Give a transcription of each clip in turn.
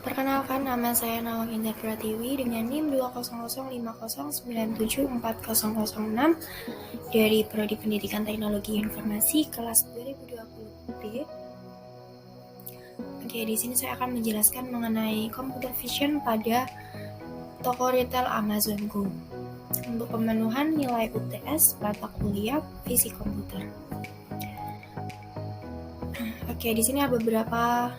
Perkenalkan, nama saya Nawang Indah Pratiwi dengan NIM 20050974006 dari Prodi Pendidikan Teknologi Informasi kelas 2020B. Oke, di sini saya akan menjelaskan mengenai computer vision pada toko retail Amazon Go untuk pemenuhan nilai UTS mata kuliah fisik komputer. Oke, di sini ada beberapa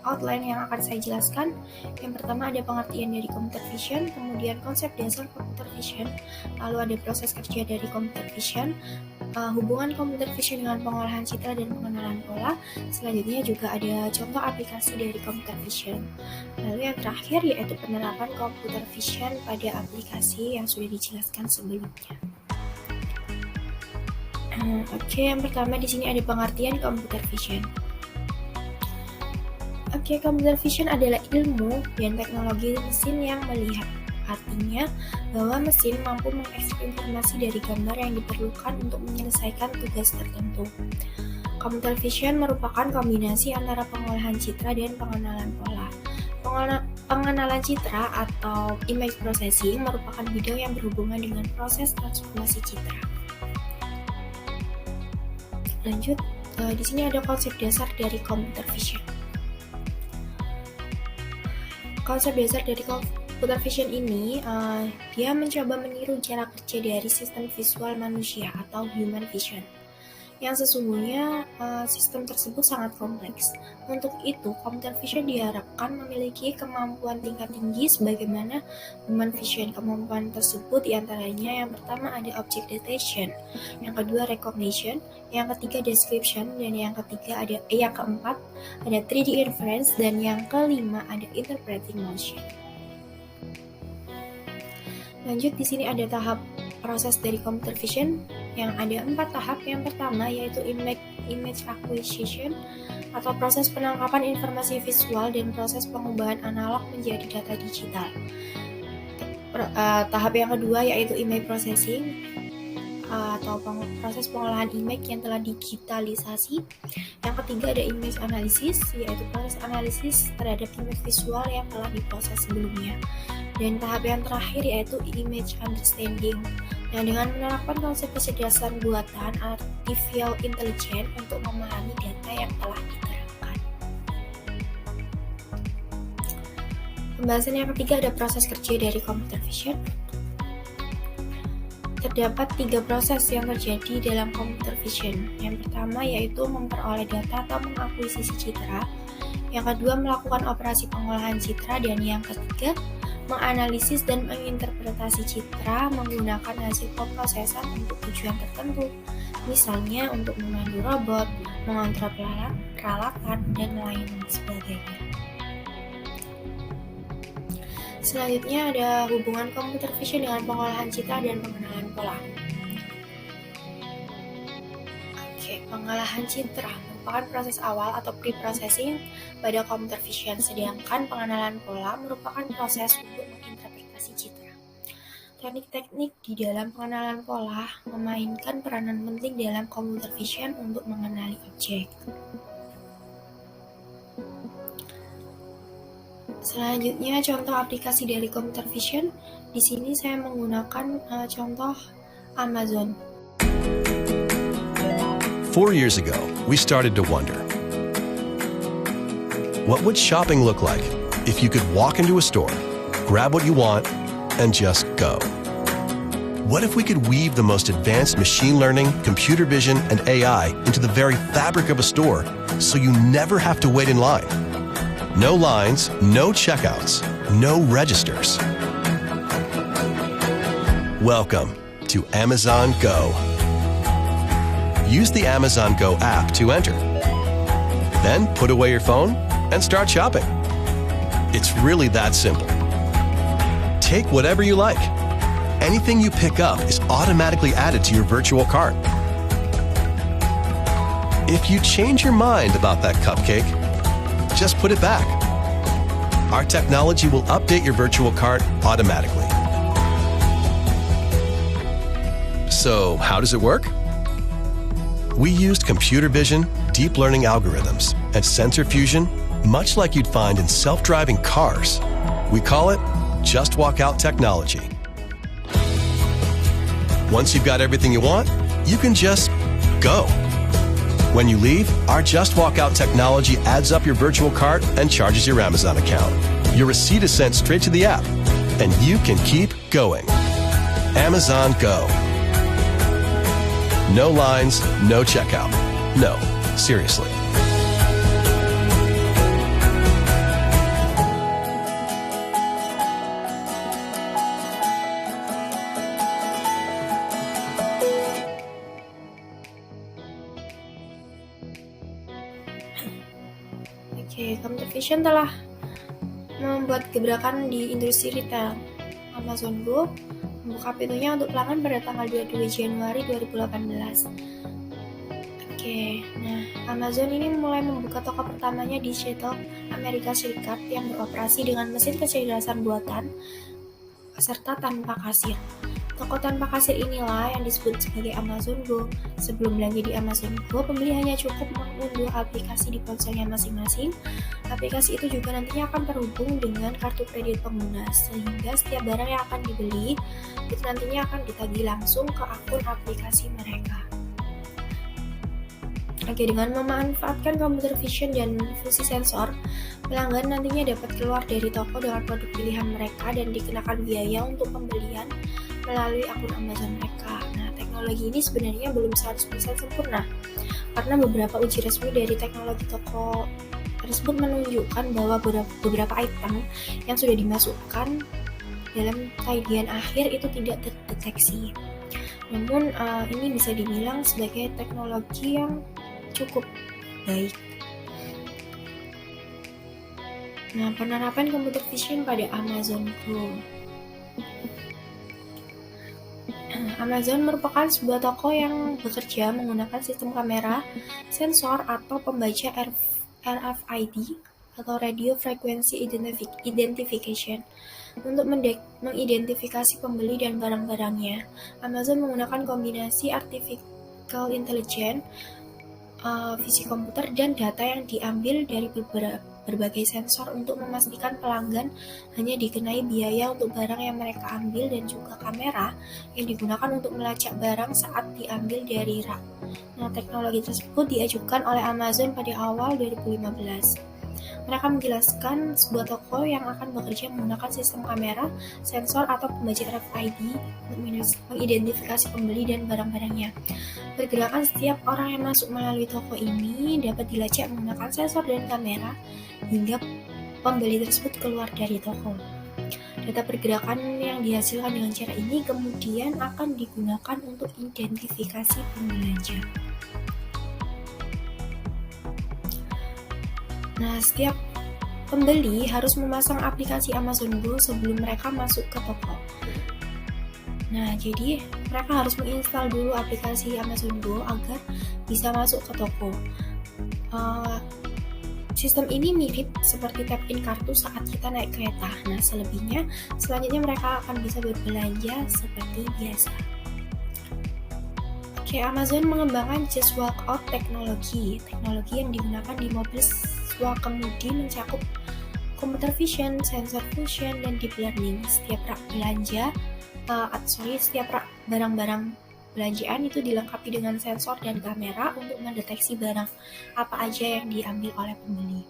outline yang akan saya jelaskan. Yang pertama ada pengertian dari computer vision, kemudian konsep dasar computer vision, lalu ada proses kerja dari computer vision, hubungan computer vision dengan pengolahan citra dan pengenalan pola. Selanjutnya juga ada contoh aplikasi dari computer vision. Lalu yang terakhir yaitu penerapan computer vision pada aplikasi yang sudah dijelaskan sebelumnya. Oke, yang pertama di sini ada pengertian computer vision. Oke, computer vision adalah ilmu dan teknologi mesin yang melihat. Artinya, bahwa mesin mampu mengekstrak informasi dari gambar yang diperlukan untuk menyelesaikan tugas tertentu. Computer vision merupakan kombinasi antara pengolahan citra dan pengenalan pola. Pengenalan citra atau image processing merupakan bidang yang berhubungan dengan proses transformasi citra. Lanjut, di sini ada konsep dasar dari computer vision. Konsep dasar dari computer vision ini, dia mencoba meniru cara kerja dari sistem visual manusia atau human vision. Yang sesungguhnya sistem tersebut sangat kompleks. Untuk itu, computer vision diharapkan memiliki kemampuan tingkat tinggi sebagaimana human vision. Kemampuan tersebut diantaranya yang pertama ada object detection, yang kedua recognition, yang ketiga description, dan yang keempat ada 3D inference, dan yang kelima ada interpreting motion. Lanjut, di sini ada tahap proses dari computer vision yang ada 4 tahap. Yang pertama yaitu image acquisition atau proses penangkapan informasi visual dan proses pengubahan analog menjadi data digital. Tahap yang kedua yaitu image processing atau proses pengolahan image yang telah digitalisasi. Yang ketiga ada image analysis, yaitu proses analisis terhadap image visual yang telah diproses sebelumnya. Dan tahap yang terakhir yaitu image understanding. Nah, dengan menerapkan konsep kecerdasan buatan artificial intelligence untuk memahami data yang telah diterapkan. Pembahasan yang ketiga ada proses kerja dari computer vision. Terdapat 3 proses yang terjadi dalam computer vision. Yang pertama yaitu memperoleh data atau mengakuisisi citra. Yang kedua melakukan operasi pengolahan citra, dan yang ketiga menganalisis dan menginterpretasi citra menggunakan hasil pemrosesan untuk tujuan tertentu, misalnya untuk memandu robot, mengontrol peralatan, dan lain sebagainya. Selanjutnya ada hubungan computer vision dengan pengolahan citra dan pengenalan pola. Oke, pengolahan citra merupakan proses awal atau pre-processing pada computer vision, sedangkan pengenalan pola merupakan proses untuk menginterpretasi citra. Teknik-teknik di dalam pengenalan pola memainkan peranan penting dalam computer vision untuk mengenali objek. Selanjutnya contoh aplikasi dari computer vision. Di sini saya menggunakan contoh Amazon. 4 years ago, we started to wonder, what would shopping look like if you could walk into a store, grab what you want, and just go? What if we could weave the most advanced machine learning, computer vision, and AI into the very fabric of a store so you never have to wait in line? No lines, no checkouts, no registers. Welcome to Amazon Go. Use the Amazon Go app to enter. Then put away your phone and start shopping. It's really that simple. Take whatever you like. Anything you pick up is automatically added to your virtual cart. If you change your mind about that cupcake, just put it back. Our technology will update your virtual cart automatically. So, how does it work? We used computer vision, deep learning algorithms, and sensor fusion much like you'd find in self-driving cars. We call it Just Walk Out technology. Once you've got everything you want, you can just go. When you leave, our Just Walk Out technology adds up your virtual cart and charges your Amazon account. Your receipt is sent straight to the app, and you can keep going. Amazon Go. No lines, no checkout. No, seriously. Computer vision telah membuat gebrakan di industri retail. Amazon Go membuka pintunya untuk pelanggan pada tanggal 22 Januari 2018. Amazon ini mulai membuka toko pertamanya di Seattle, Amerika Serikat yang beroperasi dengan mesin kecerdasan buatan serta tanpa kasir. Toko tanpa kasir inilah yang disebut sebagai Amazon Go. Sebelum belanja di Amazon Go, pembeli hanya cukup mengunduh aplikasi di ponselnya masing-masing. Aplikasi itu juga nantinya akan terhubung dengan kartu kredit pengguna, sehingga setiap barang yang akan dibeli itu nantinya akan ditagih langsung ke akun aplikasi mereka. Dengan memanfaatkan computer vision dan fungsi sensor, pelanggan nantinya dapat keluar dari toko dengan produk pilihan mereka dan dikenakan biaya untuk pembelian melalui akun Amazon mereka. Teknologi ini sebenarnya belum 100% sempurna, karena beberapa uji resmi dari teknologi toko tersebut menunjukkan bahwa beberapa item yang sudah dimasukkan dalam tagihan akhir itu tidak terdeteksi. Namun ini bisa dibilang sebagai teknologi yang cukup baik. Penerapan computer vision pada Amazon Go. Amazon merupakan sebuah toko yang bekerja menggunakan sistem kamera, sensor, atau pembaca RFID atau Radio Frequency Identification untuk mengidentifikasi pembeli dan barang-barangnya. Amazon menggunakan kombinasi artificial intelligence, visi komputer, dan data yang diambil dari berbagai sensor untuk memastikan pelanggan hanya dikenai biaya untuk barang yang mereka ambil dan juga kamera yang digunakan untuk melacak barang saat diambil dari rak. Teknologi tersebut diajukan oleh Amazon pada awal 2015. Mereka menjelaskan sebuah toko yang akan bekerja menggunakan sistem kamera, sensor, atau pembaca RFID untuk mengidentifikasi pembeli dan barang-barangnya. Pergerakan setiap orang yang masuk melalui toko ini dapat dilacak menggunakan sensor dan kamera hingga pembeli tersebut keluar dari toko. Data pergerakan yang dihasilkan dengan cara ini kemudian akan digunakan untuk identifikasi pembelanja. Setiap pembeli harus memasang aplikasi Amazon Go sebelum mereka masuk ke toko. Jadi mereka harus menginstal dulu aplikasi Amazon Go agar bisa masuk ke toko. Sistem ini mirip seperti tap-in kartu saat kita naik kereta. Selanjutnya mereka akan bisa berbelanja seperti biasa. Amazon mengembangkan Just Walk Out teknologi yang digunakan di mobil kemudi mencakup computer vision, sensor fusion, dan deep learning. Setiap rak barang-barang belanjaan itu dilengkapi dengan sensor dan kamera untuk mendeteksi barang apa aja yang diambil oleh pembeli.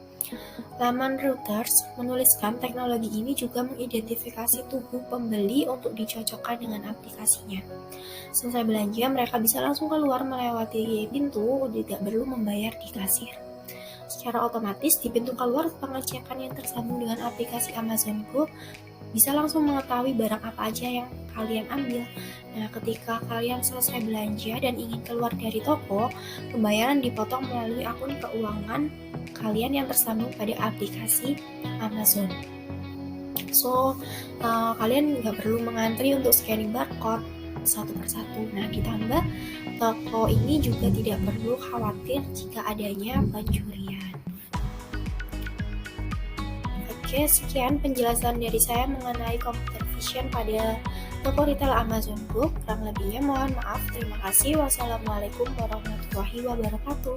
Laman Reuters menuliskan teknologi ini juga mengidentifikasi tubuh pembeli untuk dicocokkan dengan aplikasinya. Selesai belanja, mereka bisa langsung keluar melewati pintu, tidak perlu membayar di kasir. Secara otomatis di pintu keluar pengecekan yang tersambung dengan aplikasi Amazon Go bisa langsung mengetahui barang apa aja yang kalian ambil. Ketika kalian selesai belanja dan ingin keluar dari toko, pembayaran dipotong melalui akun keuangan kalian yang tersambung pada aplikasi Amazon. Kalian nggak perlu mengantri untuk scanning barcode satu persatu. Ditambah toko ini juga tidak perlu khawatir jika adanya pencurian. Sekian penjelasan dari saya mengenai computer vision pada toko retail Amazon Go. Kurang lebihnya mohon maaf. Terima kasih. Wassalamualaikum warahmatullahi wabarakatuh.